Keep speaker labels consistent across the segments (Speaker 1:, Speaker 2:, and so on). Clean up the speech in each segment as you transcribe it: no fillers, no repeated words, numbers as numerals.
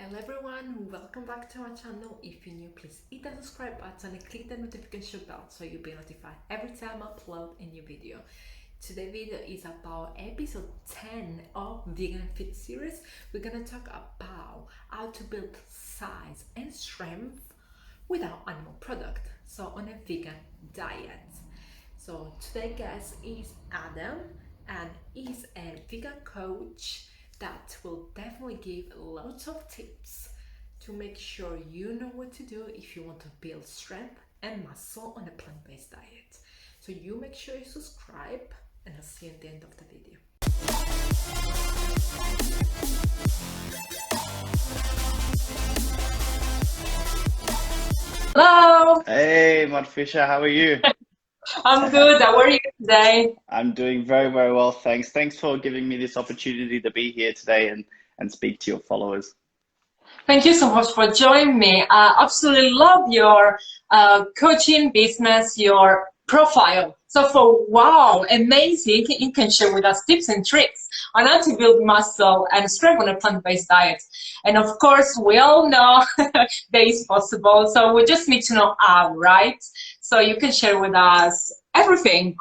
Speaker 1: Hello everyone, welcome back to our channel. If you're new, please hit the subscribe button and click the notification bell so you'll be notified every time I upload a new video. Today's video is about episode 10 of Vegan and Fit series. We're gonna talk about how to build size and strength without animal product, so on a vegan diet. So today's guest is Adam, and he's a vegan coach that will definitely give lots of tips to make sure you know what to do if you want to build strength and muscle on a plant-based diet. So you make sure you subscribe, and I'll see you at the end of the video.
Speaker 2: Hello.
Speaker 3: Hey, Marfisia, how are you?
Speaker 2: I'm good. How are you today?
Speaker 3: I'm doing very, very well, thanks. Thanks for giving me this opportunity to be here today and speak to your followers.
Speaker 2: Thank you so much for joining me. I absolutely love your coaching business, your profile. So wow, amazing. You can share with us tips and tricks on how to build muscle and strength on a plant-based diet. And of course, we all know that is possible. So we just need to know how, right? So you can share with us everything.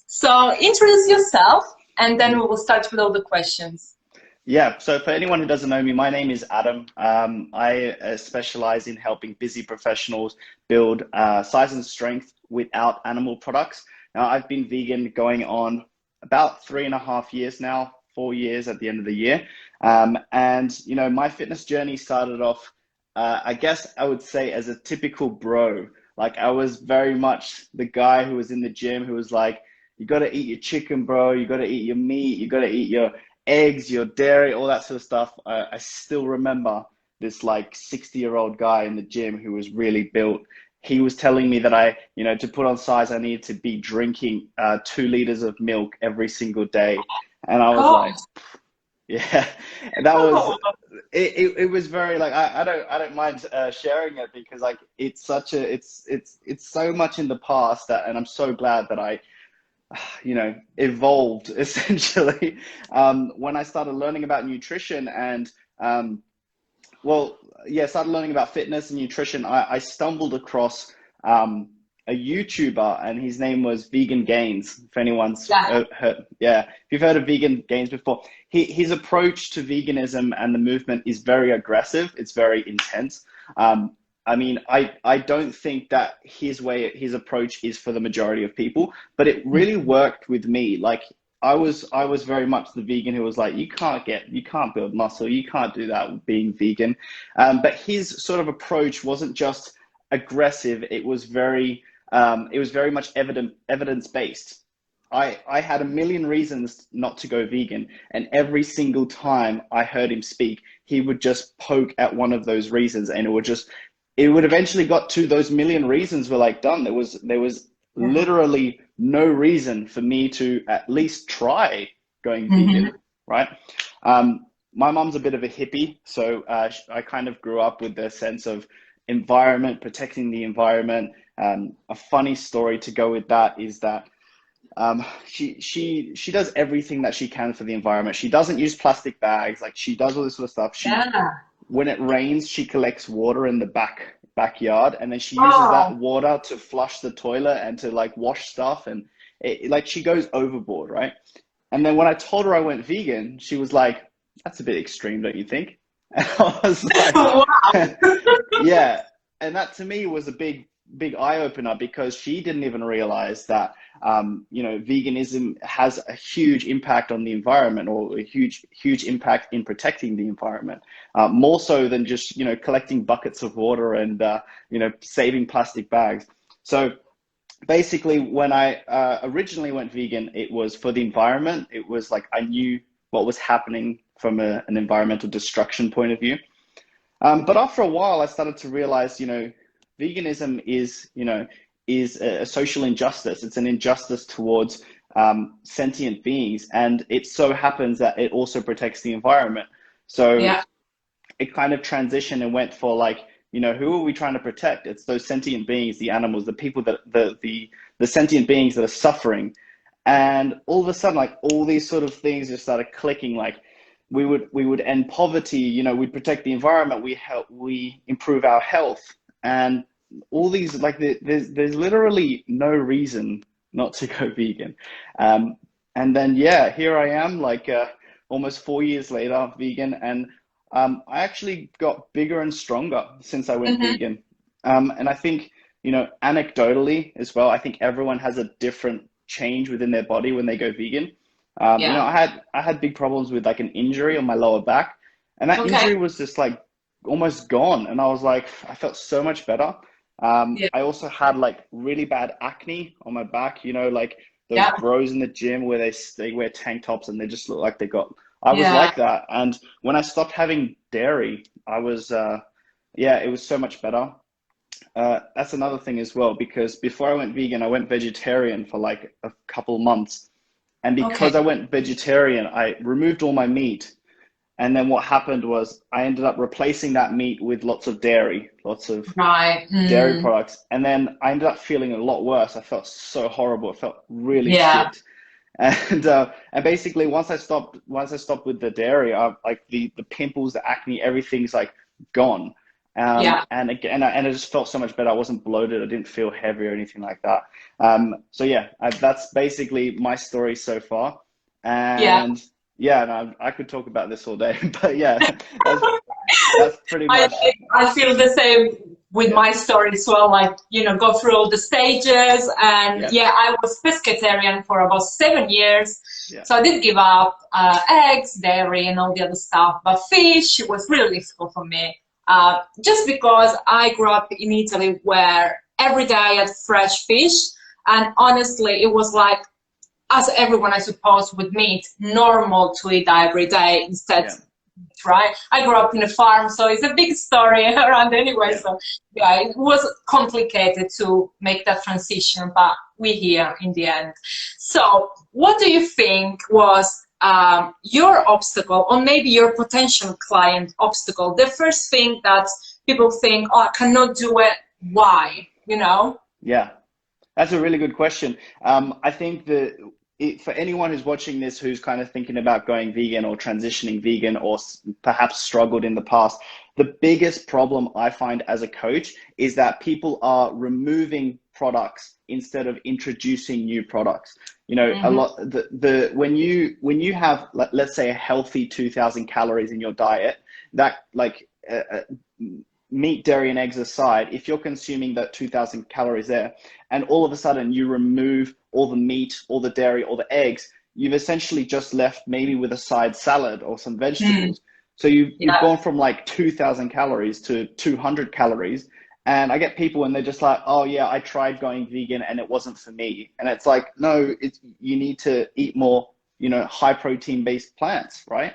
Speaker 2: So introduce yourself, and then we will start with all the questions.
Speaker 3: Yeah, so for anyone who doesn't know me, my name is Adam. I specialize in helping busy professionals build size and strength without animal products. Now, I've been vegan going on about 3.5 years now, 4 years at the end of the year. And, you know, my fitness journey started off, I guess I would say, as a typical bro. Like, I was very much the guy who was in the gym who was like, you got to eat your chicken, bro. You got to eat your meat. You got to eat your eggs, your dairy, all that sort of stuff. I still remember this like 60-year-old guy in the gym who was really built. He was telling me that to put on size, I needed to be drinking 2 liters of milk every single day. And I was like, yeah, and that was, it was very like, I don't mind sharing it because like, it's such a, it's so much in the past and I'm so glad that I, evolved essentially when I started learning about nutrition and started learning about fitness and nutrition. I stumbled across a YouTuber, and his name was Vegan Gains. If anyone's heard, if you've heard of Vegan Gains before, his approach to veganism and the movement is very aggressive. It's very intense. I mean, I don't think that his approach is for the majority of people, but it really worked with me. Like I was very much the vegan who was like, you can't build muscle, you can't do that with being vegan. But his sort of approach wasn't just aggressive. It was very much evidence-based. I had a million reasons not to go vegan, and every single time I heard him speak, he would just poke at one of those reasons, and it would eventually got to those million reasons were like done. There was literally no reason for me to at least try going vegan, right? My mom's a bit of a hippie, so I kind of grew up with the sense of environment, protecting the environment. A funny story to go with that is that she does everything that she can for the environment. She doesn't use plastic bags. Like, she does all this sort of stuff. When it rains, she collects water in the backyard, and then she uses that water to flush the toilet and to like wash stuff, and like she goes overboard, right? And then when I told her I went vegan, she was like, "That's a bit extreme, don't you think?" And I was like, yeah. And that to me was a big eye opener, because she didn't even realize that veganism has a huge impact on the environment, or a huge impact in protecting the environment, more so than just collecting buckets of water and saving plastic bags. So basically, when I originally went vegan, it was for the environment. It was like I knew what was happening from an environmental destruction point of view. But after a while, I started to realize, veganism is a social injustice. It's an injustice towards sentient beings, and it so happens that it also protects the environment. So it kind of transitioned and went for like, who are we trying to protect? It's those sentient beings, the animals, the people that the sentient beings that are suffering. And all of a sudden, like, all these sort of things just started clicking. Like, we would end poverty, you know, we'd protect the environment, we improve our health, and all these, like, there's literally no reason not to go vegan. And then, yeah, here I am, like, almost 4 years later, vegan, and I actually got bigger and stronger since I went vegan. And I think, you know, anecdotally as well, I think everyone has a different change within their body when they go vegan. You know, I had big problems with like an injury on my lower back, and that injury was just like almost gone. And I was like, I felt so much better. I also had like really bad acne on my back, you know, like those bros in the gym where they wear tank tops and they just look like I was like that. And when I stopped having dairy, I was, it was so much better. That's another thing as well, because before I went vegan, I went vegetarian for like a couple months. And because I went vegetarian, I removed all my meat. And then what happened was I ended up replacing that meat with lots of dairy, lots of dairy products. And then I ended up feeling a lot worse. I felt so horrible. I felt really shit. And basically once I stopped with the dairy, like the pimples, the acne, everything's like gone. And again, and I just felt so much better. I wasn't bloated. I didn't feel heavy or anything like that. So yeah, that's basically my story so far. And no, I could talk about this all day, but yeah, that's pretty much.
Speaker 2: I feel the same with my story as well. Like, you know, go through all the stages, and I was pescatarian for about 7 years. So I did give up eggs, dairy, and all the other stuff. But fish was really difficult for me. Just because I grew up in Italy where every day I had fresh fish, and honestly, it was like, as everyone, I suppose, with meat, normal to eat that every day instead, right? I grew up in a farm, so it's a big story around anyway. So yeah, it was complicated to make that transition, but we're here in the end. So what do you think was your obstacle, or maybe your potential client obstacle? The first thing that people think, oh, I cannot do it. Why? You know?
Speaker 3: Yeah, that's a really good question. I think that for anyone who's watching this, who's kind of thinking about going vegan or transitioning vegan, or perhaps struggled in the past, the biggest problem I find as a coach is that people are removing products instead of introducing new products. You know, a lot, when you have, let's say, a healthy 2,000 calories in your diet, that like meat, dairy, and eggs aside, if you're consuming that 2,000 calories there, and all of a sudden you remove all the meat, all the dairy, all the eggs, you've essentially just left maybe with a side salad or some vegetables. So you've gone from like 2,000 calories to 200 calories. And I get people and they're just like, oh yeah, I tried going vegan and it wasn't for me. And it's like, no, you need to eat more, you know, high protein based plants, right?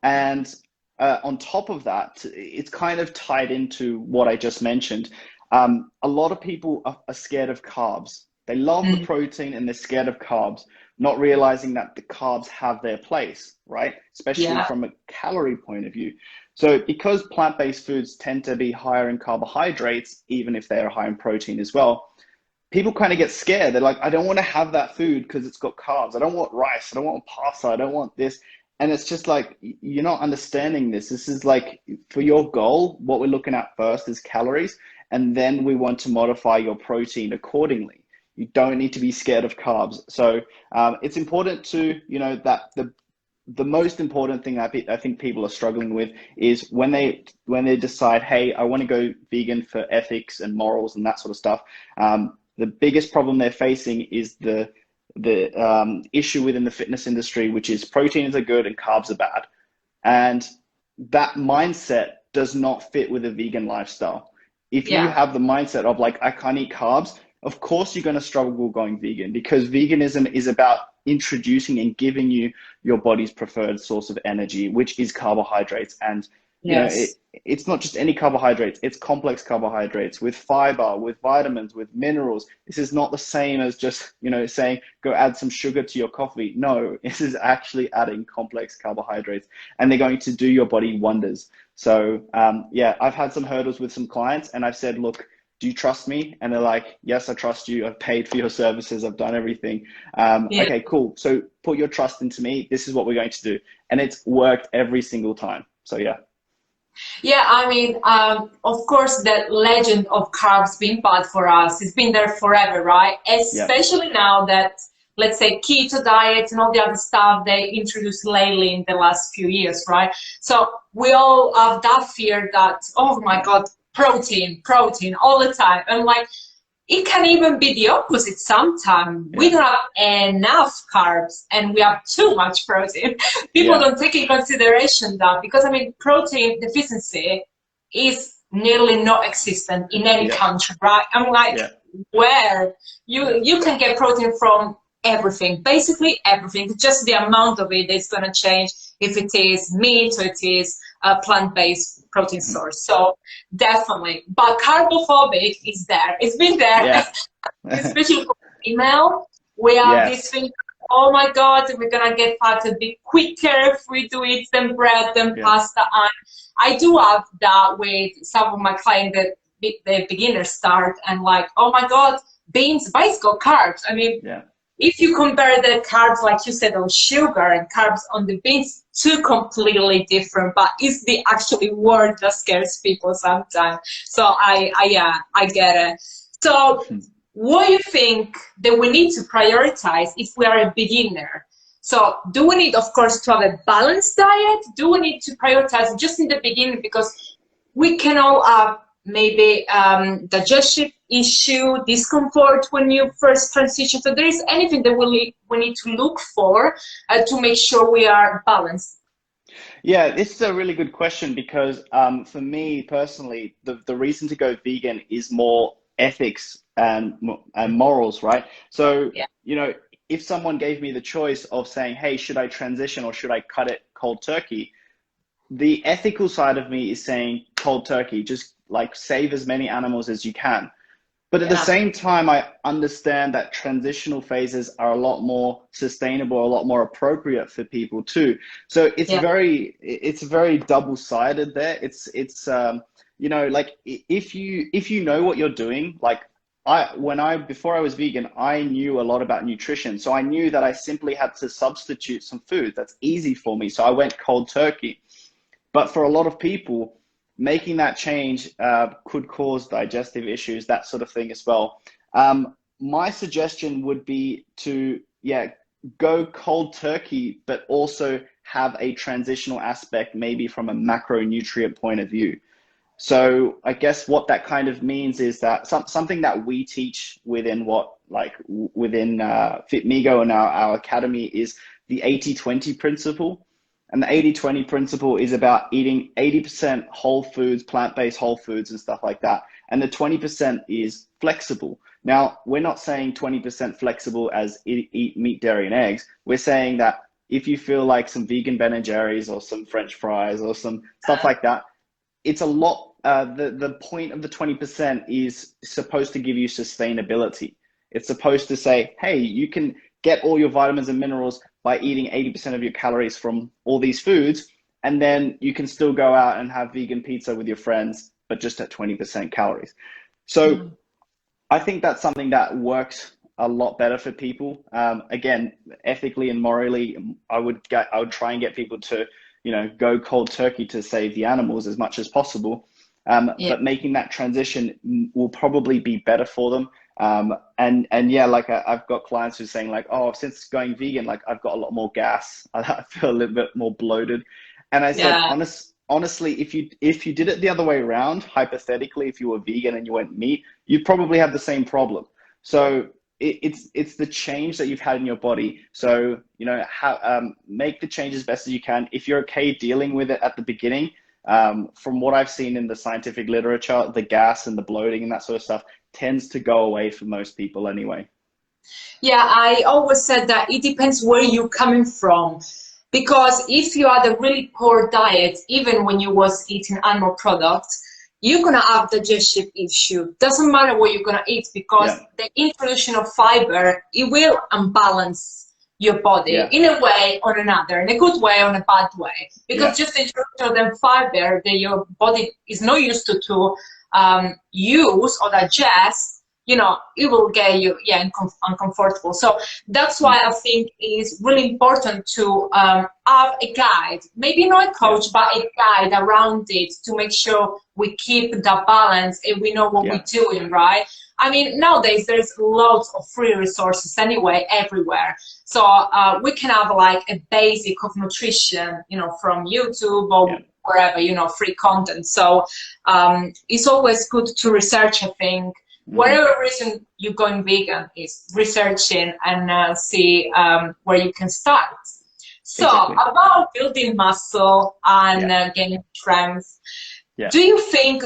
Speaker 3: And on top of that, it's kind of tied into what I just mentioned. A lot of people are scared of carbs. They love the protein and they're scared of carbs, not realizing that the carbs have their place, right? Especially from a calorie point of view. So because plant-based foods tend to be higher in carbohydrates, even if they are high in protein as well, people kind of get scared. They're like, I don't want to have that food because it's got carbs. I don't want rice. I don't want pasta. I don't want this. And it's just like, you're not understanding this. This is like, for your goal, what we're looking at first is calories, and then we want to modify your protein accordingly. You don't need to be scared of carbs. So it's important to, you know, that the most important thing I think people are struggling with is when they decide, hey, I want to go vegan for ethics and morals and that sort of stuff. The biggest problem they're facing is the issue within the fitness industry, which is proteins are good and carbs are bad. And that mindset does not fit with a vegan lifestyle. If you have the mindset of like, I can't eat carbs, of course you're going to struggle going vegan, because veganism is about introducing and giving you your body's preferred source of energy, which is carbohydrates. And you know, it's not just any carbohydrates, it's complex carbohydrates with fiber, with vitamins, with minerals. This is not the same as just, you know, saying go add some sugar to your coffee. No, this is actually adding complex carbohydrates, and they're going to do your body wonders. So yeah, I've had some hurdles with some clients, and I've said, look, do you trust me? And they're like, yes, I trust you. I've paid for your services. I've done everything. Okay, cool. So put your trust into me. This is what we're going to do. And it's worked every single time. So yeah.
Speaker 2: Yeah, I mean, of course, that legend of carbs being bad for us has been there forever, right? Especially now that, let's say, keto diets and all the other stuff they introduced lately in the last few years, right? So we all have that fear that, oh my God, protein all the time. And like, it can even be the opposite sometimes. We don't have enough carbs and we have too much protein. People don't take in consideration that, because I mean, protein deficiency is nearly not existent in any country, right? I'm like, where you can get protein from everything, basically everything. Just the amount of it is going to change if it is meat or it is a plant-based protein source. So definitely, but carbophobic is there. It's been there, especially for female. We have this thing, oh my God, we're gonna get fat a bit quicker if we do eat than bread than pasta. And I do have that with some of my clients that the beginners start and like, oh my God, beans, but it's got carbs. I mean, if you compare the carbs, like you said, on sugar and carbs on the beans, two completely different, but it's the actually word that scares people sometimes. So I get it. So what do you think that we need to prioritize if we are a beginner? So do we need, of course, to have a balanced diet? Do we need to prioritize just in the beginning? Because we can all have maybe digestive issue, discomfort when you first transition. So there is anything that we need to look for to make sure we are balanced?
Speaker 3: Yeah, this is a really good question because for me personally, the reason to go vegan is more ethics and morals, right? So, you know, if someone gave me the choice of saying, hey, should I transition or should I cut it cold turkey? The ethical side of me is saying cold turkey, just like save as many animals as you can. But at the same time, I understand that transitional phases are a lot more sustainable, a lot more appropriate for people too. So it's very double-sided there. It's you know, like if you know what you're doing, like before I was vegan, I knew a lot about nutrition. So I knew that I simply had to substitute some food. That's easy for me. So I went cold turkey. But for a lot of people, making that change could cause digestive issues, that sort of thing as well. My suggestion would be to, go cold turkey, but also have a transitional aspect, maybe from a macronutrient point of view. So I guess what that kind of means is that something that we teach within FitMigo and our academy is the 80-20 principle. And the 80-20 principle is about eating 80% whole foods, plant-based whole foods and stuff like that. And the 20% is flexible. Now, we're not saying 20% flexible as eat meat, dairy, and eggs. We're saying that if you feel like some vegan Ben & Jerry's or some French fries or some stuff like that, it's a lot, the point of the 20% is supposed to give you sustainability. It's supposed to say, hey, you can get all your vitamins and minerals by eating 80% of your calories from all these foods, and then you can still go out and have vegan pizza with your friends, but just at 20% calories. So I think that's something that works a lot better for people. Again, ethically and morally, I would try and get people to, you know, go cold turkey to save the animals as much as possible. But making that transition will probably be better for them. And yeah, like I've got clients who are saying like, oh, since going vegan, like I've got a lot more gas. I feel a little bit more bloated. And I said, honestly, if you did it the other way around, hypothetically, if you were vegan and you went meat, you'd probably have the same problem. So it's the change that you've had in your body. So, you know, make the change as best as you can. If you're okay dealing with it at the beginning, from what I've seen in the scientific literature, the gas and the bloating and that sort of stuff tends to go away for most people anyway.
Speaker 2: Yeah, I always said that it depends where you're coming from. Because if you had a really poor diet, even when you was eating animal products, you're going to have digestive issue. Doesn't matter what you're going to eat, because the introduction of fiber, it will unbalance your body in a way or another, in a good way or in a bad way. Because just the introduction of them fiber that your body is not used to use or digest, you know, it will get you uncomfortable. So that's why I think it's really important to have a guide, maybe not a coach, but a guide around it to make sure we keep the balance and we know what we're doing, right? I mean, nowadays there's loads of free resources anyway, everywhere. So we can have like a basic of nutrition, you know, from YouTube or wherever, you know, free content. So it's always good to research, I think. Whatever reason you're going vegan is researching and see where you can start. So about building muscle and gaining strength, do you think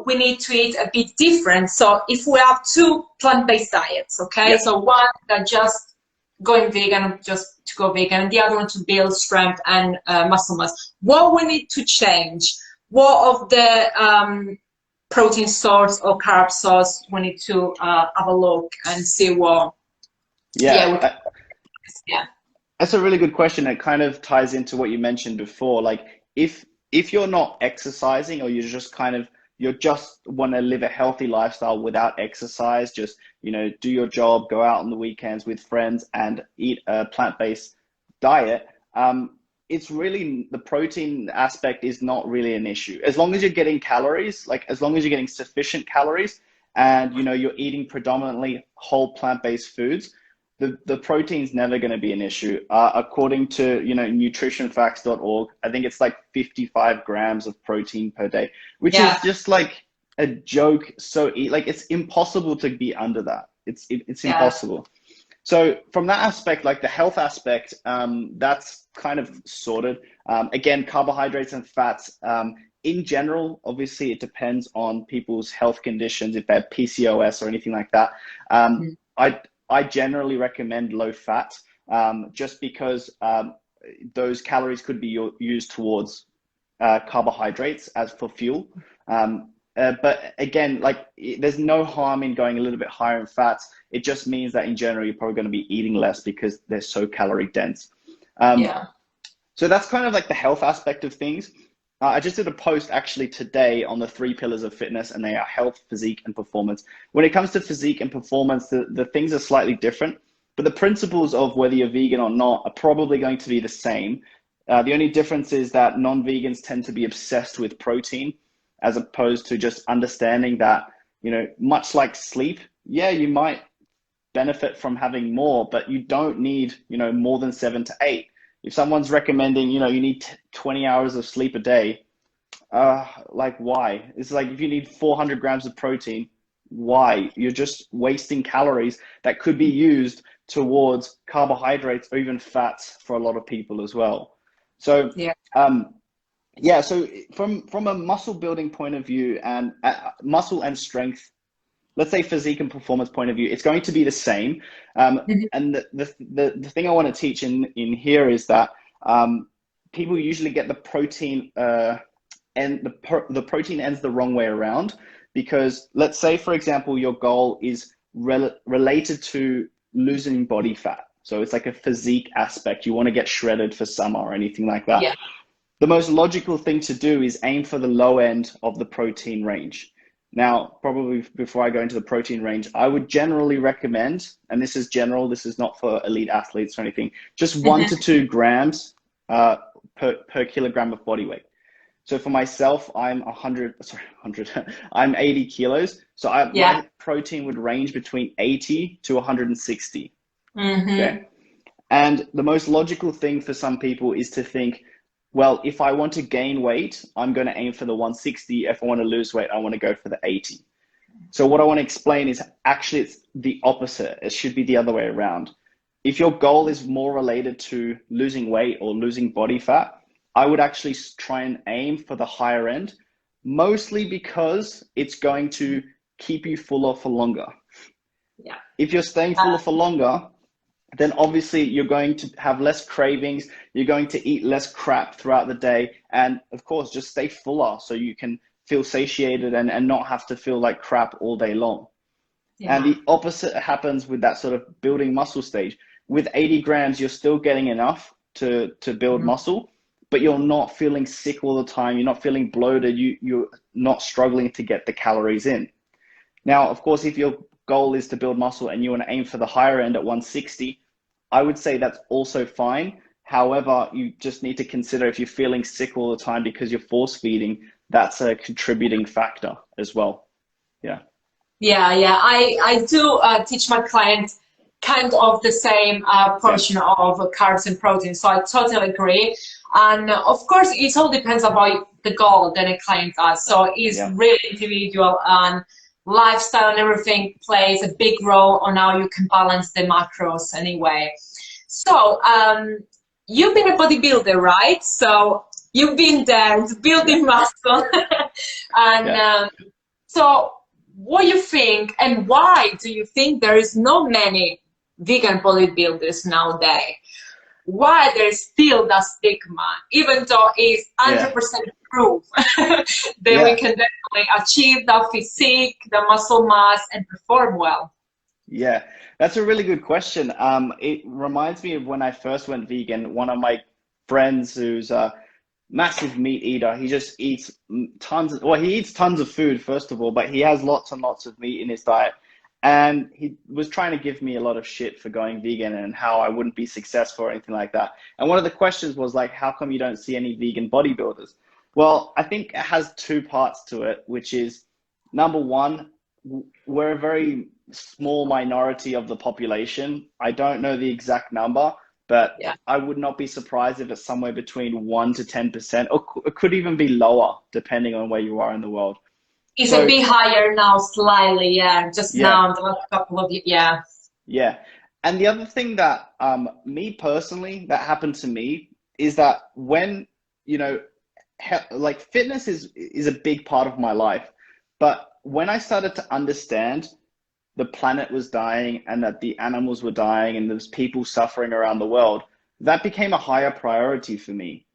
Speaker 2: we need to eat a bit different? So if we have two plant-based diets, okay? So one that just going vegan, just to go vegan, and the other one to build strength and muscle mass. What we need to change? What of the protein source or carb source we need to have a look and see what
Speaker 3: that's a really good question. It kind of ties into what you mentioned before. Like if you're not exercising, or you're just you just want to live a healthy lifestyle without exercise, just, you know, do your job, go out on the weekends with friends and eat a plant-based diet, it's really, the protein aspect is not really an issue. As long as you're getting calories, like as long as you're getting sufficient calories and, you know, you're eating predominantly whole plant-based foods, the protein's never going to be an issue. According to, you know, nutritionfacts.org, I think it's like 55 grams of protein per day, which is just like a joke. So like it's impossible to be under that. It's impossible. So from that aspect, like the health aspect, that's kind of sorted. Again, carbohydrates and fats, in general, obviously it depends on people's health conditions, if they have PCOS or anything like that. I generally recommend low fat, just because those calories could be used towards carbohydrates as for fuel. But again, like there's no harm in going a little bit higher in fats. It just means that in general, you're probably going to be eating less because they're so calorie dense. So that's kind of like the health aspect of things. I just did a post actually today on the 3 pillars of fitness, and they are health, physique, and performance. When it comes to physique and performance, the things are slightly different, but the principles of whether you're vegan or not are probably going to be the same. The only difference is that non-vegans tend to be obsessed with protein, as opposed to just understanding that, you know, much like sleep, you might benefit from having more, but you don't need, you know, more than 7 to 8. If someone's recommending, you know, you need 20 hours of sleep a day, like why? It's like if you need 400 grams of protein, why? You're just wasting calories that could be used towards carbohydrates or even fats for a lot of people as well. So so from a muscle building point of view and muscle and strength, let's say physique and performance point of view, it's going to be the same. And the thing I want to teach in here is that people usually get the protein and the protein ends the wrong way around, because let's say, for example, your goal is related to losing body fat. So it's like a physique aspect. You want to get shredded for summer or anything like that. The most logical thing to do is aim for the low end of the protein range. Now, probably before I go into the protein range, I would generally recommend, and this is general, this is not for elite athletes or anything, just 1 to 2 grams per kilogram of body weight. So for myself, I'm I'm 80 kilos. So my protein would range between 80 to 160. Okay. And the most logical thing for some people is to think, well, if I want to gain weight, I'm going to aim for the 160. If I want to lose weight, I want to go for the 80. So what I want to explain is actually it's the opposite. It should be the other way around. If your goal is more related to losing weight or losing body fat, I would actually try and aim for the higher end, mostly because it's going to keep you fuller for longer. If you're staying fuller for longer, then obviously you're going to have less cravings, you're going to eat less crap throughout the day, and of course, just stay fuller so you can feel satiated and not have to feel like crap all day long. And the opposite happens with that sort of building muscle stage. With 80 grams, you're still getting enough to build muscle, but you're not feeling sick all the time. You're not feeling bloated. You're not struggling to get the calories in. Now, of course, if your goal is to build muscle and you want to aim for the higher end at 160, I would say that's also fine. However, you just need to consider if you're feeling sick all the time because you're force feeding, that's a contributing factor as well. Yeah.
Speaker 2: Yeah. I do teach my clients kind of the same portion of carbs and protein. So I totally agree. And of course, it all depends about the goal that a client has. So it's really individual, and lifestyle and everything plays a big role on how you can balance the macros anyway. So you've been a bodybuilder, right? So you've been there building muscle. And so what do you think, and why do you think there is not many vegan bodybuilders nowadays? Why there's still that stigma, even though it's 100% proof that we can definitely achieve that physique, the muscle mass, and perform well?
Speaker 3: Yeah, that's a really good question. It reminds me of when I first went vegan. One of my friends who's a massive meat eater, he just eats tons of, well, he eats tons of food, first of all, but he has lots and lots of meat in his diet. And he was trying to give me a lot of shit for going vegan and how I wouldn't be successful or anything like that. And one of the questions was like, how come you don't see any vegan bodybuilders? Well, I think it has two parts to it, which is, number one, we're a very small minority of the population. I don't know the exact number, but I would not be surprised if it's somewhere between 1 to 10%, or it could even be lower, depending on where you are in the world.
Speaker 2: It's a bit higher now, slightly, now in the last couple of years,
Speaker 3: Yeah. And the other thing that, me personally, that happened to me is that when, you know, like fitness is a big part of my life. But when I started to understand the planet was dying and that the animals were dying and there's people suffering around the world, that became a higher priority for me.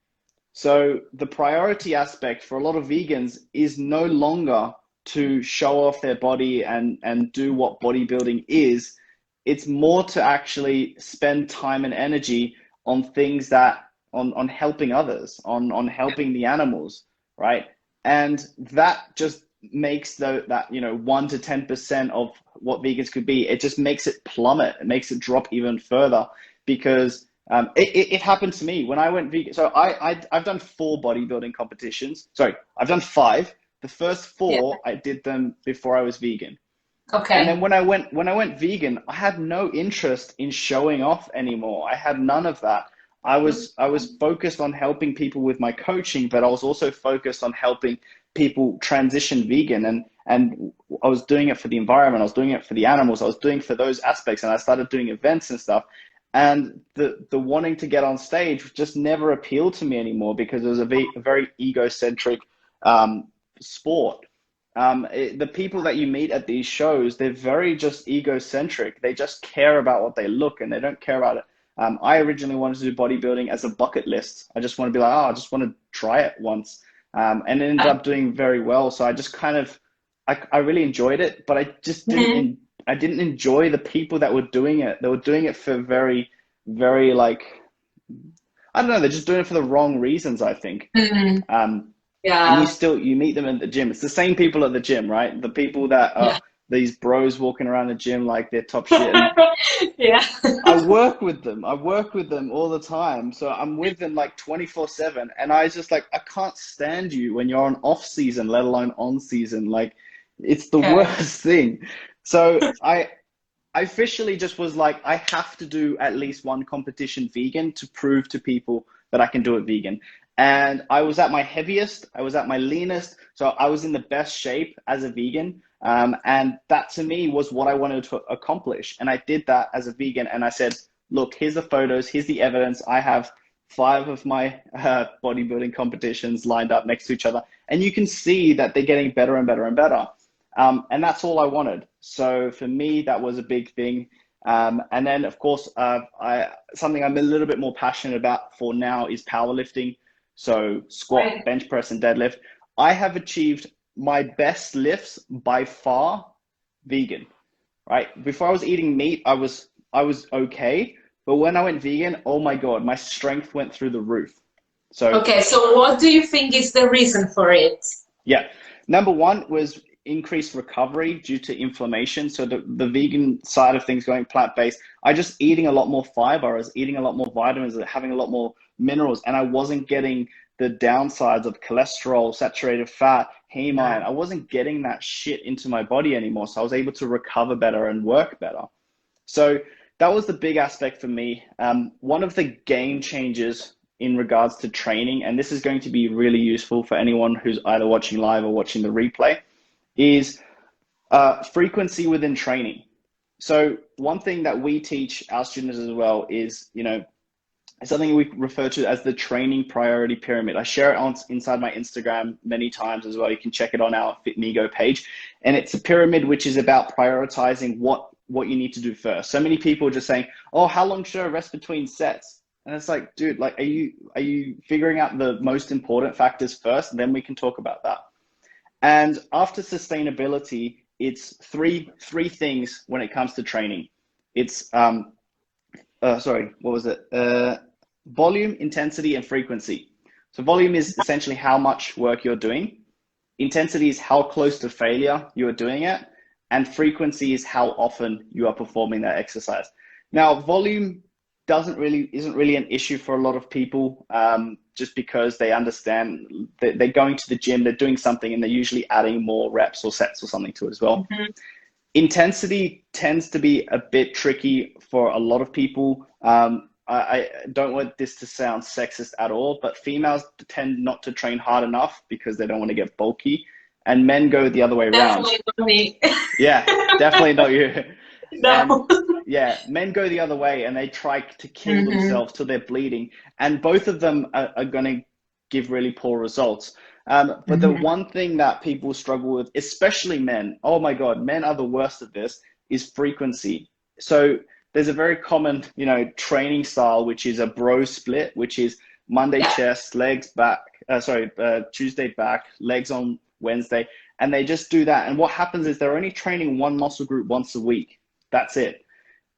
Speaker 3: So the priority aspect for a lot of vegans is no longer to show off their body and do what bodybuilding is. It's more to actually spend time and energy on things that, on helping others, on helping the animals, right? And that just makes that, you know, 1 to 10% of what vegans could be, it just makes it plummet. It makes it drop even further, because it happened to me when I went vegan. So I've done 4 bodybuilding competitions. Sorry, I've done 5. The first 4, I did them before I was vegan.
Speaker 2: Okay.
Speaker 3: And then when I went vegan, I had no interest in showing off anymore. I had none of that. I was focused on helping people with my coaching, but I was also focused on helping people transition vegan, and I was doing it for the environment. I was doing it for the animals. I was doing it for those aspects, and I started doing events and stuff. And the wanting to get on stage just never appealed to me anymore, because it was a very egocentric sport. The people that you meet at these shows, they're very just egocentric. They just care about what they look, and they don't care about it. I originally wanted to do bodybuilding as a bucket list. I just want to be like, oh, I just want to try it once. And it ended up doing very well. So I just kind of, I really enjoyed it, but I just didn't, I didn't enjoy the people that were doing it. They were doing it for very, very like, I don't know, they're just doing it for the wrong reasons, I think. And you meet them at the gym. It's the same people at the gym, right? The people that are these bros walking around the gym like they're top shit. I work with them. I work with them all the time. So I'm with them like 24/7. And I just like, I can't stand you when you're on off season, let alone on season. Like, it's the worst thing. So I officially just was like, I have to do at least one competition vegan to prove to people that I can do it vegan. And I was at my heaviest, I was at my leanest, so I was in the best shape as a vegan. And that to me was what I wanted to accomplish. And I did that as a vegan. And I said, look, here's the photos, here's the evidence. I have 5 of my bodybuilding competitions lined up next to each other. And you can see that they're getting better and better and better. And that's all I wanted. So for me, that was a big thing. And then of course, something I'm a little bit more passionate about for now is powerlifting. So squat, bench press, and deadlift. I have achieved my best lifts by far vegan, right? Before I was eating meat, I was okay. But when I went vegan, oh my God, my strength went through the roof. So
Speaker 2: okay, so what do you think is the reason for it?
Speaker 3: yeah, number one was increased recovery due to inflammation. So the vegan side of things, going plant-based, I just eating a lot more fiber, I was eating a lot more vitamins, having a lot more minerals, and I wasn't getting the downsides of cholesterol, saturated fat, heme iron. I wasn't getting that shit into my body anymore. So I was able to recover better and work better. So that was the big aspect for me. One of the game changers in regards to training, and this is going to be really useful for anyone who's either watching live or watching the replay, is frequency within training. So one thing that we teach our students as well is, something we refer to as the training priority pyramid. I share it on inside my Instagram many times as well. You can check it on our FitMigo page. And it's a pyramid which is about prioritizing what you need to do first. So many people are just saying, oh, how long should I rest between sets? And it's like, dude, like, are you figuring out the most important factors first? And then we can talk about that. And after sustainability, it's three things when it comes to training. It's volume, intensity, and frequency. So volume is essentially how much work you're doing. Intensity is how close to failure you're doing it. And frequency is how often you are performing that exercise. Now, volume isn't really an issue for a lot of people, just because they understand that they're going to the gym, they're doing something, and they're usually adding more reps or sets or something to it as well. Mm-hmm. Intensity tends to be a bit tricky for a lot of people. I don't want this to sound sexist at all, but females tend not to train hard enough because they don't want to get bulky, and men go the other way around.
Speaker 2: Definitely not me.
Speaker 3: Yeah, definitely not you.
Speaker 2: No.
Speaker 3: Yeah, men go the other way and they try to kill themselves till they're bleeding, and both of them are going to give really poor results. But the one thing that people struggle with, especially men, oh my God, men are the worst at this, is frequency. So there's a very common, training style, which is a bro split, which is Monday chest, legs back, Tuesday back, legs on Wednesday. And they just do that. And what happens is they're only training one muscle group once a week. That's it.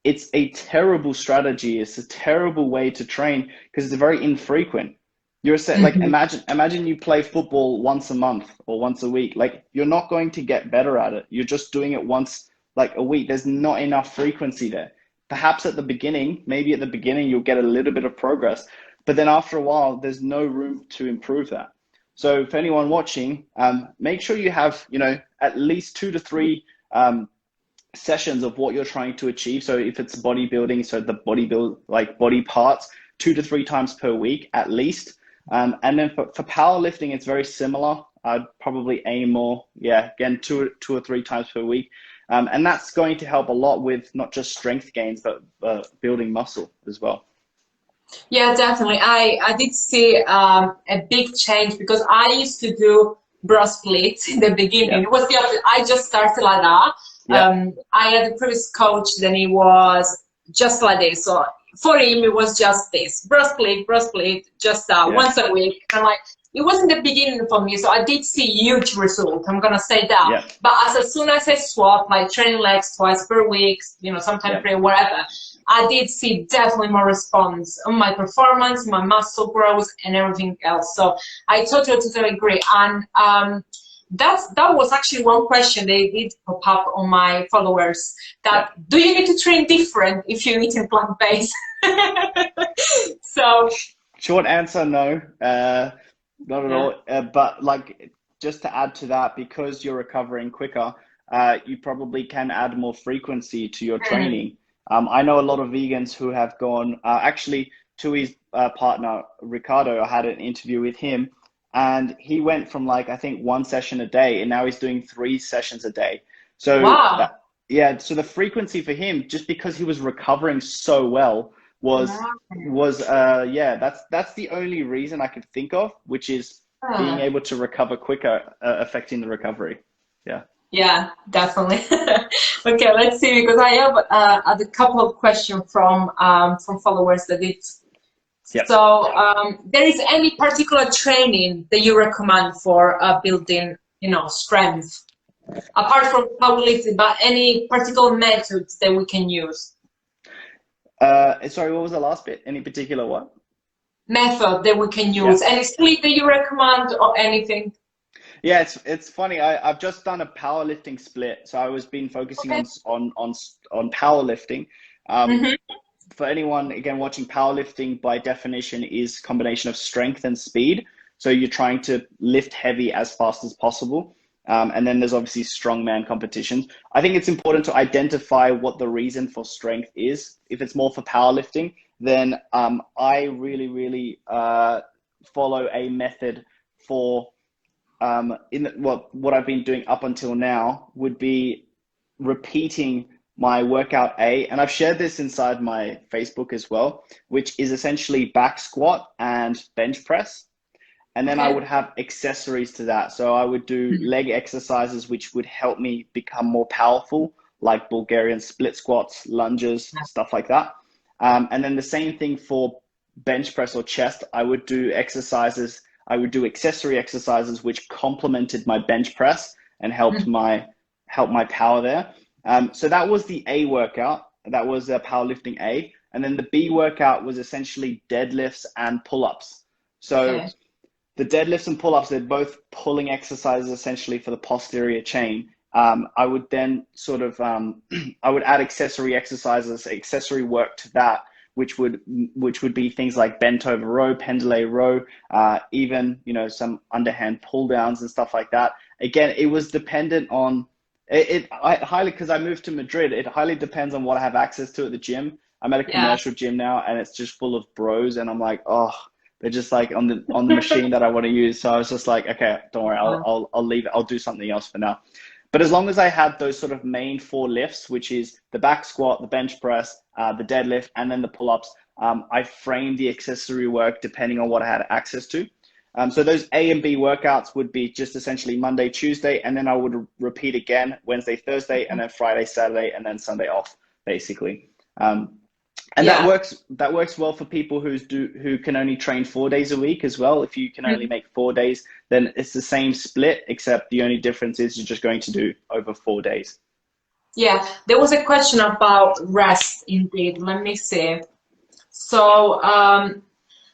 Speaker 3: It's a terrible strategy. It's a terrible way to train because it's very infrequent. You're saying, like, imagine you play football once a month or once a week. Like, you're not going to get better at it. You're just doing it once, like, a week. There's not enough frequency there. Perhaps at the beginning, you'll get a little bit of progress, but then after a while, there's no room to improve that. So for anyone watching, make sure you have, at least 2 to 3 sessions of what you're trying to achieve. So if it's bodybuilding, so the body parts, 2 to 3 times per week at least. And then for powerlifting, it's very similar. I'd probably aim more, again, 2 or 3 times per week. And that's going to help a lot with not just strength gains, but building muscle as well.
Speaker 2: Yeah, definitely. I did see a big change because I used to do bra splits in the beginning. It was the opposite. I just started like that. I had a previous coach, then he was just like this. So for him, it was just this bra split, just once a week. And like, it wasn't the beginning for me, so I did see huge results. I'm gonna say that. But as soon as I swapped, like training legs twice per week, sometimes whatever, I did see definitely more response on my performance, my muscle growth, and everything else. So I totally agree. And that was actually one question they did pop up on my followers. That do you need to train different if you're eating plant-based? So
Speaker 3: short answer, no. Not at all. But like, just to add to that, because you're recovering quicker, you probably can add more frequency to your training. I know a lot of vegans who have gone, actually Tui's partner, Ricardo, I had an interview with him, and he went from like, I think 1 session a day, and now he's doing 3 sessions a day. So so the frequency for him, just because he was recovering so well, was that's the only reason I could think of, which is being able to recover quicker, affecting the recovery.
Speaker 2: Yeah, definitely. Okay, let's see, because I have a couple of questions from followers that it's so there is any particular training that you recommend for building strength apart from powerlifting, but any particular methods that we can use?
Speaker 3: Sorry, what was the last bit? Any particular what?
Speaker 2: method that we can use? Any split that you recommend or anything?
Speaker 3: Yeah, it's funny. I've just done a powerlifting split, so I was been focusing on powerlifting. For anyone again watching, powerlifting by definition is a combination of strength and speed. So you're trying to lift heavy as fast as possible. And then there's obviously strongman competitions. I think it's important to identify what the reason for strength is. If it's more for powerlifting, then I really follow a method for what I've been doing up until now would be repeating my workout A, and I've shared this inside my Facebook as well, which is essentially back squat and bench press. And then I would have accessories to that. So I would do leg exercises, which would help me become more powerful, like Bulgarian split squats, lunges, stuff like that. And then the same thing for bench press or chest. I would do exercises. I would do accessory exercises, which complemented my bench press and helped my power there. So that was the A workout. That was powerlifting A. And then the B workout was essentially deadlifts and pull-ups. So the deadlifts and pull-ups, they're both pulling exercises essentially for the posterior chain. I would then sort of, I would add accessory exercises, accessory work to that, which would be things like bent over row, pendulé row, even, you know, some underhand pull downs and stuff like that. Again, it was dependent on, because I moved to Madrid, it highly depends on what I have access to at the gym. I'm at a commercial gym now and it's just full of bros and I'm like, oh, they're just like on the machine that I want to use. So I was just like, okay, don't worry, I'll leave it. I'll do something else for now. But as long as I had those sort of main 4 lifts, which is the back squat, the bench press, the deadlift, and then the pull-ups, I framed the accessory work depending on what I had access to. So those A and B workouts would be just essentially Monday, Tuesday, and then I would repeat again Wednesday, Thursday, and then Friday, Saturday, and then Sunday off, basically. And that works well for people who can only train 4 days a week as well. If you can only make 4 days, then it's the same split, except the only difference is you're just going to do over 4 days.
Speaker 2: Yeah, there was a question about rest indeed. Let me see. So,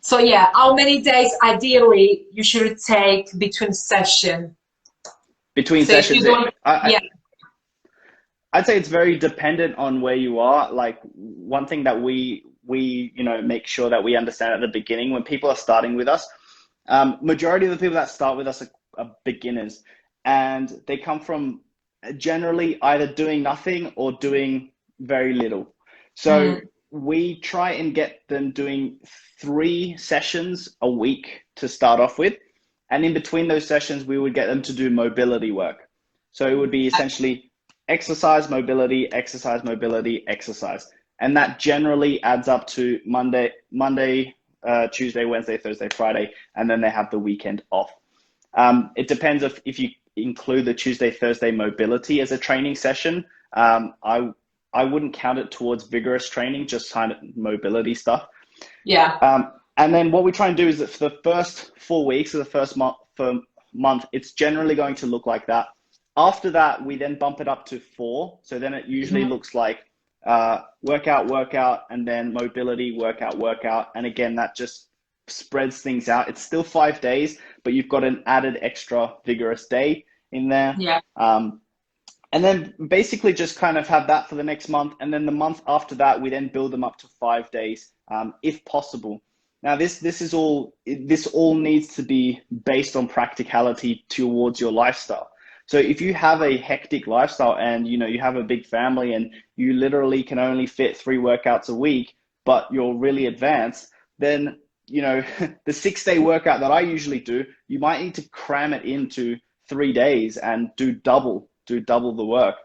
Speaker 2: so yeah, how many days ideally you should take between session?
Speaker 3: Between sessions, I'd say it's very dependent on where you are. Like one thing that we make sure that we understand at the beginning when people are starting with us, majority of the people that start with us are beginners, and they come from generally either doing nothing or doing very little. So we try and get them doing 3 sessions a week to start off with. And in between those sessions, we would get them to do mobility work. So it would be essentially exercise, mobility, exercise, mobility, exercise. And that generally adds up to Monday, Tuesday, Wednesday, Thursday, Friday, and then they have the weekend off. It depends if you include the Tuesday, Thursday mobility as a training session. I wouldn't count it towards vigorous training, just kind of mobility stuff.
Speaker 2: Yeah.
Speaker 3: And then what we try and do is that for the first 4 weeks or the first month, it's generally going to look like that. After that, we then bump it up to 4. So then it usually looks like workout, and then mobility, workout. And again, that just spreads things out. It's still 5 days, but you've got an added extra vigorous day in there.
Speaker 2: Yeah.
Speaker 3: And then basically just kind of have that for the next month. And then the month after that, we then build them up to 5 days, if possible. Now, this all needs to be based on practicality towards your lifestyle. So if you have a hectic lifestyle and you have a big family and you literally can only fit 3 workouts a week, but you're really advanced, then the 6-day workout that I usually do, you might need to cram it into 3 days and do double the work.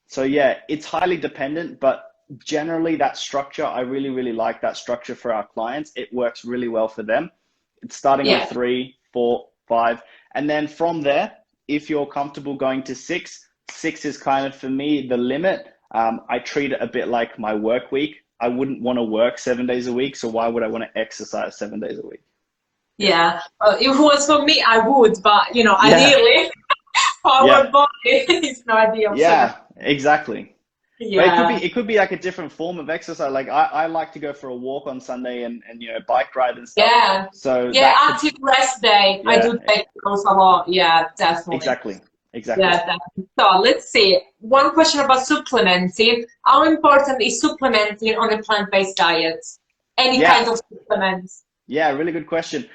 Speaker 3: So yeah, it's highly dependent, but generally that structure, I really like that structure for our clients. It works really well for them. It's starting with 3, 4, 5, and then from there, if you're comfortable going to 6 is kind of, for me, the limit. I treat it a bit like my work week. I wouldn't want to work 7 days a week, so why would I want to exercise 7 days a week?
Speaker 2: Yeah, if it was for me, I would, but ideally, for our body, it's not ideal.
Speaker 3: Yeah, exactly.
Speaker 2: Yeah.
Speaker 3: But it could be like a different form of exercise. Like I like to go for a walk on Sunday and bike ride and stuff.
Speaker 2: Yeah.
Speaker 3: So
Speaker 2: Yeah, active rest day. I do take those a lot. Yeah, definitely.
Speaker 3: exactly.
Speaker 2: Yeah, definitely. So let's see. One question about supplementing. How important is supplementing on a plant-based diet? Any kind of supplements?
Speaker 3: Yeah, really good question.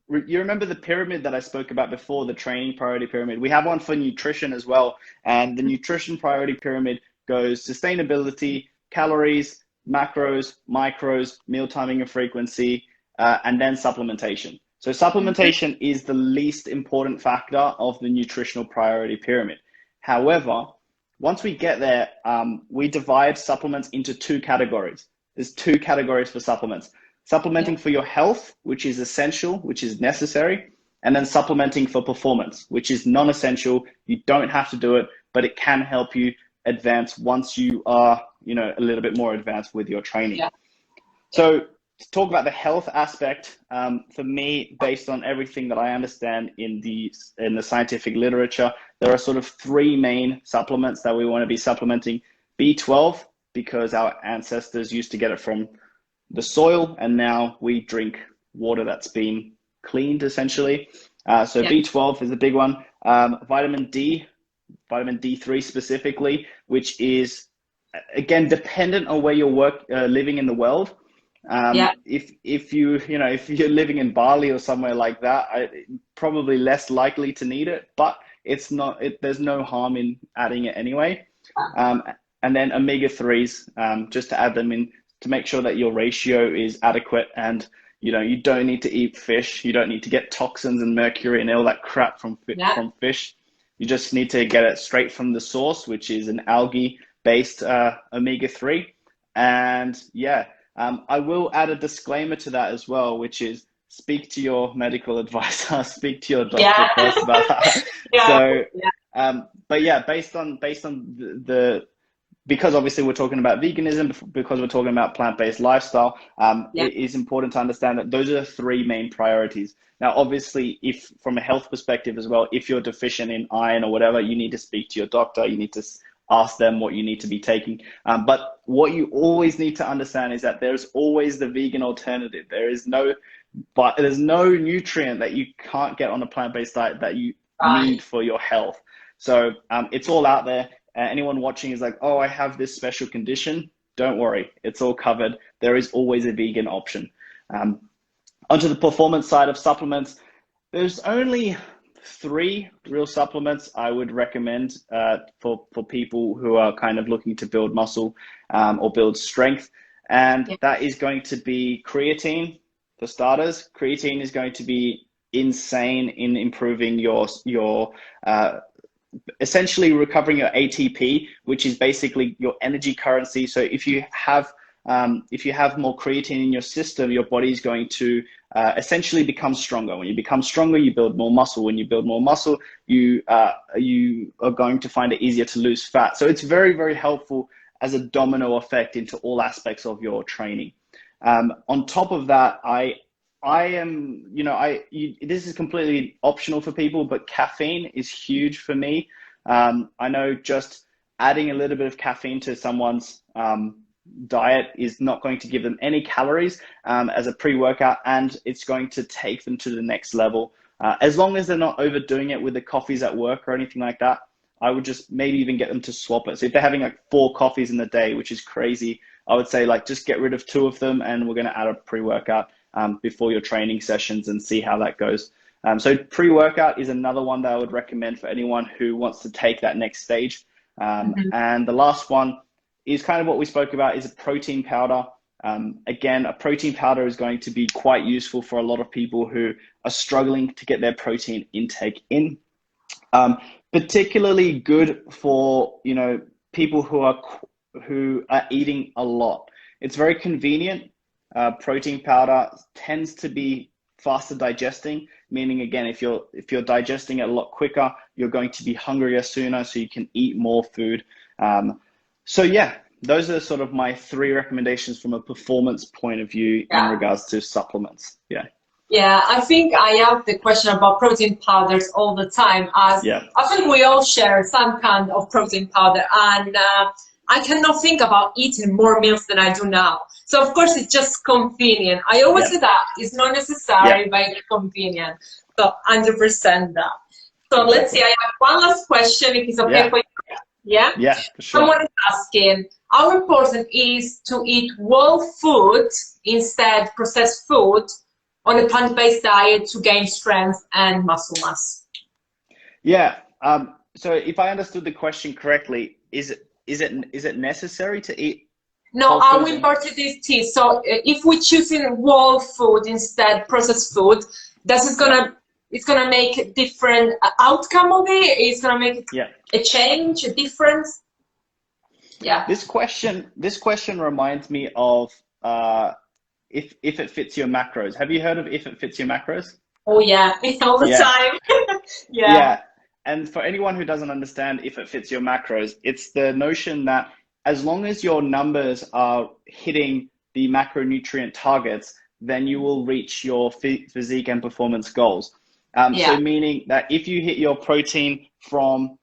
Speaker 3: You remember the pyramid that I spoke about before, the training priority pyramid? We have one for nutrition as well. And the nutrition priority pyramid goes sustainability, calories, macros, micros, meal timing and frequency, and then supplementation. So supplementation is the least important factor of the nutritional priority pyramid. However, once we get there, we divide supplements into two categories. There's two categories for supplements. Supplementing for your health, which is essential, which is necessary, and then supplementing for performance, which is non-essential. You don't have to do it, but it can help you advance once you are, a little bit more advanced with your training. Yeah. So to talk about the health aspect, for me, based on everything that I understand in the scientific literature, there are sort of three main supplements that we want to be supplementing. B12, because our ancestors used to get it from the soil, and now we drink water that's been cleaned essentially. So B12 is a big one. Vitamin D3 specifically, which is again dependent on where you're living in the world. If you're living in Bali or somewhere like that, probably less likely to need it, but there's no harm in adding it anyway. And then omega-3s, just to add them in, to make sure that your ratio is adequate, and you don't need to eat fish. You don't need to get toxins and mercury and all that crap from fish. You just need to get it straight from the source, which is an algae-based omega-3. And I will add a disclaimer to that as well, which is speak to your medical advisor, speak to your doctor first about that. But based on the because obviously we're talking about veganism, because we're talking about plant-based lifestyle, it is important to understand that those are the three main priorities. Now, obviously, if from a health perspective as well, if you're deficient in iron or whatever, you need to speak to your doctor. You need to ask them what you need to be taking. But what you always need to understand is that there's always the vegan alternative. There's no nutrient that you can't get on a plant-based diet that you need for your health. So it's all out there. Anyone watching is like, oh, I have this special condition. Don't worry, it's all covered. There is always a vegan option. Onto the performance side of supplements, there's only 3 real supplements I would recommend for people who are kind of looking to build muscle or build strength. And that is going to be creatine, for starters. Creatine is going to be insane in improving your essentially recovering your ATP, which is basically your energy currency. So if you have more creatine in your system, your body is going to essentially become stronger. When you become stronger, you build more muscle. When you build more muscle, you are going to find it easier to lose fat. So it's very, very helpful as a domino effect into all aspects of your training. On top of that, this is completely optional for people, but caffeine is huge for me. I know just adding a little bit of caffeine to someone's diet is not going to give them any calories as a pre-workout, and it's going to take them to the next level. As long as they're not overdoing it with the coffees at work or anything like that, I would just maybe even get them to swap it. So if they're having like 4 coffees in the day, which is crazy, I would say like just get rid of 2 of them, and we're going to add a pre-workout before your training sessions and see how that goes. So pre-workout is another one that I would recommend for anyone who wants to take that next stage. And the last one is kind of what we spoke about, is a protein powder. Again, a protein powder is going to be quite useful for a lot of people who are struggling to get their protein intake in. Particularly good for people who are eating a lot. It's very convenient. Protein powder tends to be faster digesting, meaning again, if you're digesting it a lot quicker, you're going to be hungrier sooner, so you can eat more food. So yeah, those are sort of my 3 recommendations from a performance point of view in regards to supplements.
Speaker 2: Yeah, I think I have the question about protein powders all the time, as I think we all share some kind of protein powder, and I cannot think about eating more meals than I do now. So of course it's just convenient. I always say that it's not necessary, but it's convenient. So 100% that. So let's see, I have one last question if it's okay for you. Yeah?
Speaker 3: Yeah, for sure.
Speaker 2: Someone is asking, how important is to eat whole food instead processed food on a plant-based diet to gain strength and muscle mass?
Speaker 3: Yeah. So if I understood the question correctly, is it necessary to eat?
Speaker 2: No, how important is tea? So if we're choosing whole food instead processed food, it's gonna make a different outcome of it? It's gonna make a change, a difference? Yeah.
Speaker 3: This question reminds me of if it fits your macros. Have you heard of if it fits your macros?
Speaker 2: Oh yeah, all the time.
Speaker 3: Yeah. And for anyone who doesn't understand if it fits your macros, it's the notion that as long as your numbers are hitting the macronutrient targets, then you will reach your physique and performance goals. So meaning that if you hit your protein from,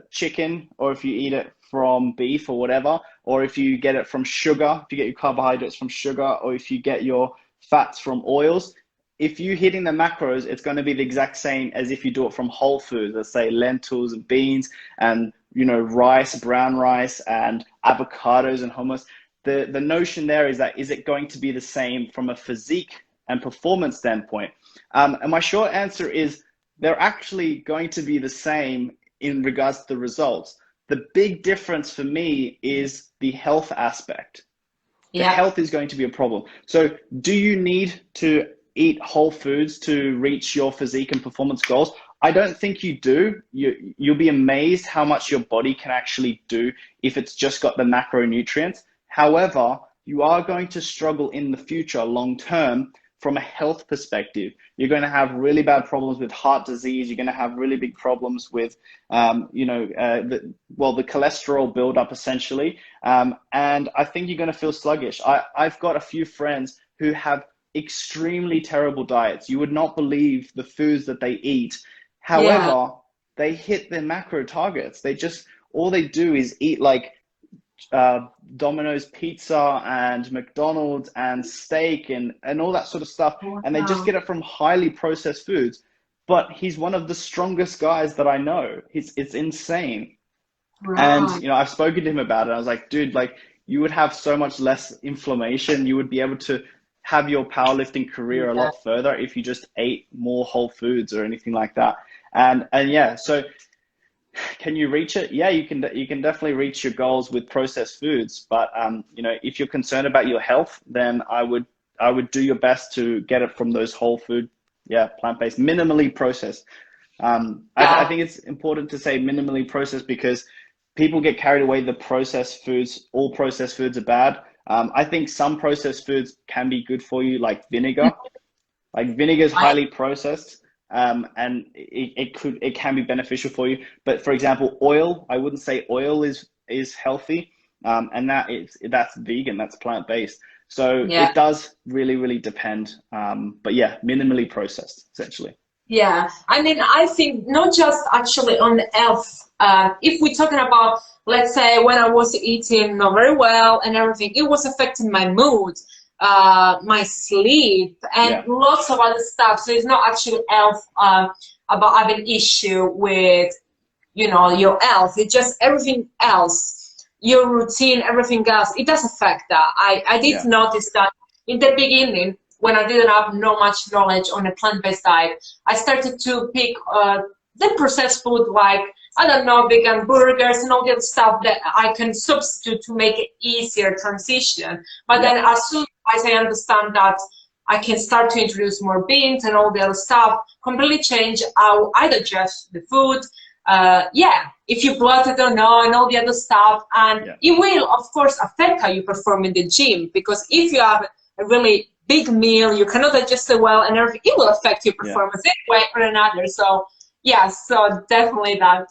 Speaker 3: chicken, or if you eat it from beef or whatever, or if you get it from sugar, if you get your carbohydrates from sugar, or if you get your fats from oils, if you're hitting the macros, it's going to be the exact same as if you do it from whole foods, let's say lentils and beans and, rice, brown rice and avocados and hummus. The notion there is that, is it going to be the same from a physique and performance standpoint? And my short answer is they're actually going to be the same in regards to the results. The big difference for me is the health aspect. The health is going to be a problem. So do you need to eat whole foods to reach your physique and performance goals? I don't think you do. You'll be amazed how much your body can actually do if it's just got the macronutrients. However, you are going to struggle in the future long term from a health perspective. You're going to have really bad problems with heart disease. You're going to have really big problems with, the cholesterol buildup essentially. And I think you're going to feel sluggish. I've got a few friends who have extremely terrible diets. You would not believe the foods that they eat. However, they hit their macro targets. All they do is eat like Domino's pizza and McDonald's and steak and all that sort of stuff. And they just get it from highly processed foods. But he's one of the strongest guys that I know. It's insane. Right. And, I've spoken to him about it. I was like, dude, you would have so much less inflammation. You would be able to have your powerlifting career a lot further if you just ate more whole foods or anything like that. And so can you reach it? Yeah, you can definitely reach your goals with processed foods. But if you're concerned about your health, then I would do your best to get it from those whole food, plant-based, minimally processed. I think it's important to say minimally processed because people get carried away. All processed foods are bad. I think some processed foods can be good for you, like vinegar. Like vinegar is highly processed, and it can be beneficial for you. But for example, oil, I wouldn't say oil is healthy, and that's vegan, that's plant-based. So it does really, really depend. But minimally processed, essentially.
Speaker 2: Yeah, I mean, I think not just actually on the health. If we're talking about, let's say, when I was eating not very well and everything, it was affecting my mood, my sleep, and lots of other stuff. So it's not actually health about having issue with, your health. It's just everything else, your routine, everything else. It does affect that. I did notice that in the beginning, when I didn't have no much knowledge on a plant-based diet, I started to pick the processed food like, I don't know, vegan burgers and all the other stuff that I can substitute to make it easier transition. But then as soon as I understand that I can start to introduce more beans and all the other stuff, completely change how I digest the food. If you bloat it or not and all the other stuff. And it will, of course, affect how you perform in the gym, because if you have a really big meal, you cannot digest it well and everything, it will affect your performance in one way or another. So so definitely that.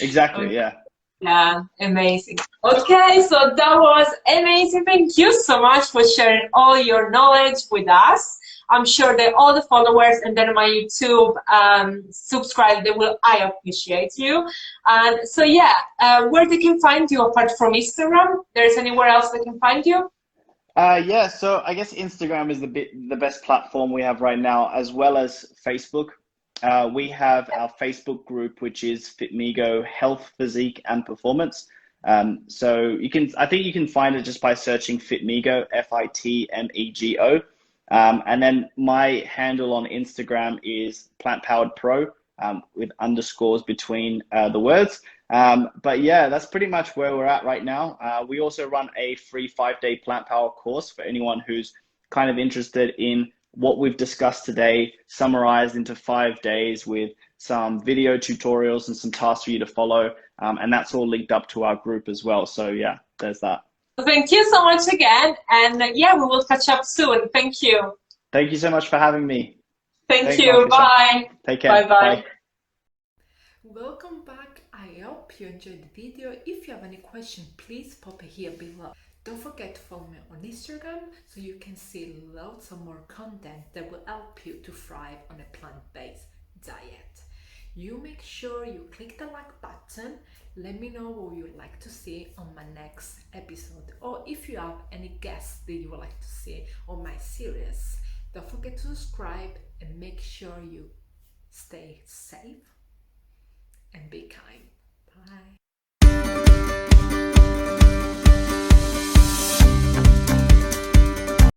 Speaker 3: Exactly,
Speaker 2: Yeah, amazing. Okay, so that was amazing. Thank you so much for sharing all your knowledge with us. I'm sure that all the followers and then my YouTube subscribe, I appreciate you. And so yeah, where they can find you apart from Instagram? There's anywhere else they can find you?
Speaker 3: Yeah, so I guess Instagram is the best platform we have right now, as well as Facebook. We have our Facebook group, which is FitMego Health, Physique, and Performance. So I think you can find it just by searching FitMego, FITMEGO. And then my handle on Instagram is Plant Powered Pro, with underscores between the words. But yeah, that's pretty much where we're at right now. We also run a free 5-day Plant Power course for anyone who's kind of interested in what we've discussed today, summarized into 5 days with some video tutorials and some tasks for you to follow. And that's all linked up to our group as well. So yeah, there's that.
Speaker 2: Thank you so much again. And yeah, we will catch up soon. Thank you.
Speaker 3: Thank you so much for having me.
Speaker 2: Thanks, you. Marfisia. Bye.
Speaker 3: Take care.
Speaker 2: Bye-bye.
Speaker 3: Bye.
Speaker 1: Welcome back. I hope you enjoyed the video. If you have any question, please pop it here below. Don't forget to follow me on Instagram so you can see lots of more content that will help you to thrive on a plant-based diet. You make sure you click the like button. Let me know what you'd like to see on my next episode, or if you have any guests that you would like to see on my series. Don't forget to subscribe and make sure you stay safe and be kind.